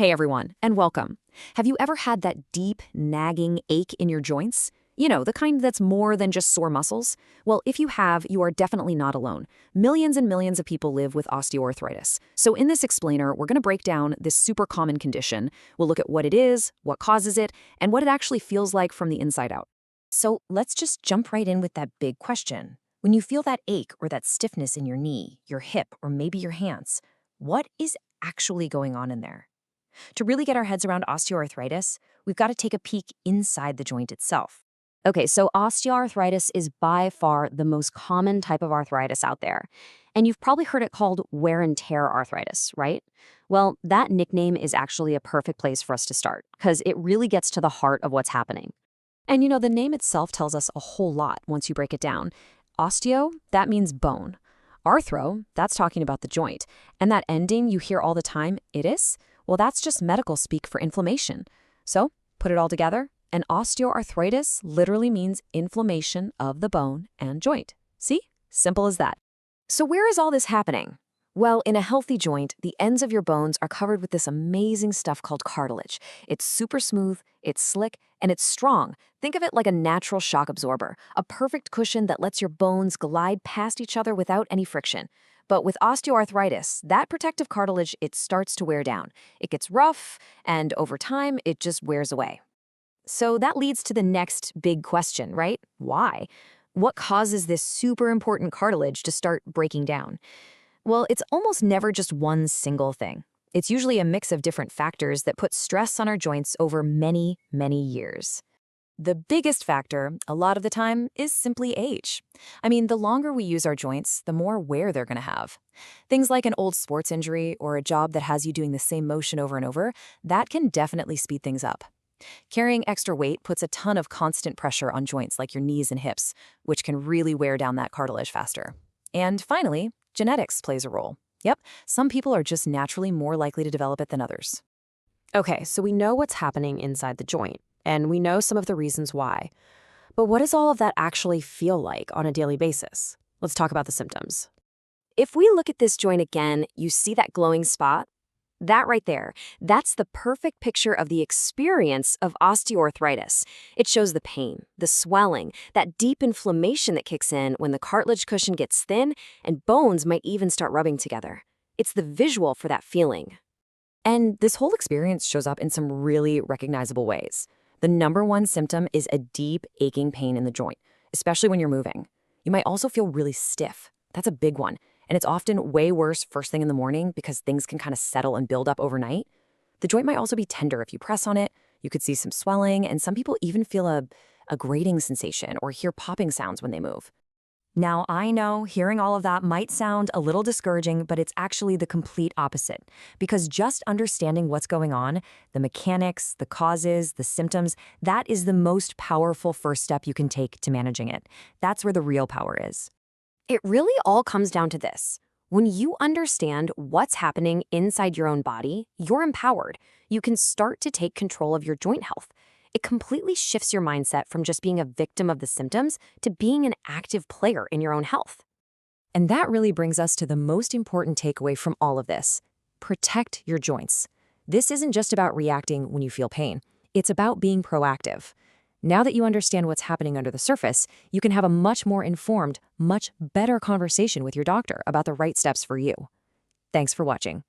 Hey everyone, and welcome. Have you ever had that deep, nagging ache in your joints? You know, the kind that's more than just sore muscles? Well, if you have, you are definitely not alone. Millions and millions of people live with osteoarthritis. So in this explainer, we're going to break down this super common condition. We'll look at what it is, what causes it, and what it actually feels like from the inside out. So let's just jump right in with that big question. When you feel that ache or that stiffness in your knee, your hip, or maybe your hands, what is actually going on in there? To really get our heads around osteoarthritis, we've got to take a peek inside the joint itself. Okay, so osteoarthritis is by far the most common type of arthritis out there. And you've probably heard it called wear and tear arthritis, right? Well, that nickname is actually a perfect place for us to start because it really gets to the heart of what's happening. And you know, the name itself tells us a whole lot once you break it down. Osteo, that means bone. Arthro, that's talking about the joint. And that ending you hear all the time, itis, well, that's just medical speak for inflammation. So, put it all together, and osteoarthritis literally means inflammation of the bone and joint. See? Simple as that. So where is all this happening? Well, in a healthy joint, the ends of your bones are covered with this amazing stuff called cartilage. It's super smooth, it's slick, and it's strong. Think of it like a natural shock absorber, a perfect cushion that lets your bones glide past each other without any friction. But with osteoarthritis, that protective cartilage, it starts to wear down. It gets rough, and over time, it just wears away. So that leads to the next big question, right? Why? What causes this super important cartilage to start breaking down? Well, it's almost never just one single thing. It's usually a mix of different factors that put stress on our joints over many, many years. The biggest factor, a lot of the time, is simply age. I mean, the longer we use our joints, the more wear they're going to have. Things like an old sports injury or a job that has you doing the same motion over and over, that can definitely speed things up. Carrying extra weight puts a ton of constant pressure on joints like your knees and hips, which can really wear down that cartilage faster. And finally, genetics plays a role. Yep, some people are just naturally more likely to develop it than others. Okay, so we know what's happening inside the joint, and we know some of the reasons why. But what does all of that actually feel like on a daily basis? Let's talk about the symptoms. If we look at this joint again, you see that glowing spot? That right there, that's the perfect picture of the experience of osteoarthritis. It shows the pain, the swelling, that deep inflammation that kicks in when the cartilage cushion gets thin and bones might even start rubbing together. It's the visual for that feeling. And this whole experience shows up in some really recognizable ways. The number one symptom is a deep, aching pain in the joint, especially when you're moving. You might also feel really stiff. That's a big one. And it's often way worse first thing in the morning because things can kind of settle and build up overnight. The joint might also be tender if you press on it. You could see some swelling, and some people even feel a grating sensation or hear popping sounds when they move. Now, I know hearing all of that might sound a little discouraging, but it's actually the complete opposite. Because just understanding what's going on, the mechanics, the causes, the symptoms, that is the most powerful first step you can take to managing it. That's where the real power is. It really all comes down to this. When you understand what's happening inside your own body, you're empowered. You can start to take control of your joint health. It completely shifts your mindset from just being a victim of the symptoms to being an active player in your own health. And that really brings us to the most important takeaway from all of this. Protect your joints. This isn't just about reacting when you feel pain. It's about being proactive. Now that you understand what's happening under the surface, you can have a much more informed, much better conversation with your doctor about the right steps for you. Thanks for watching.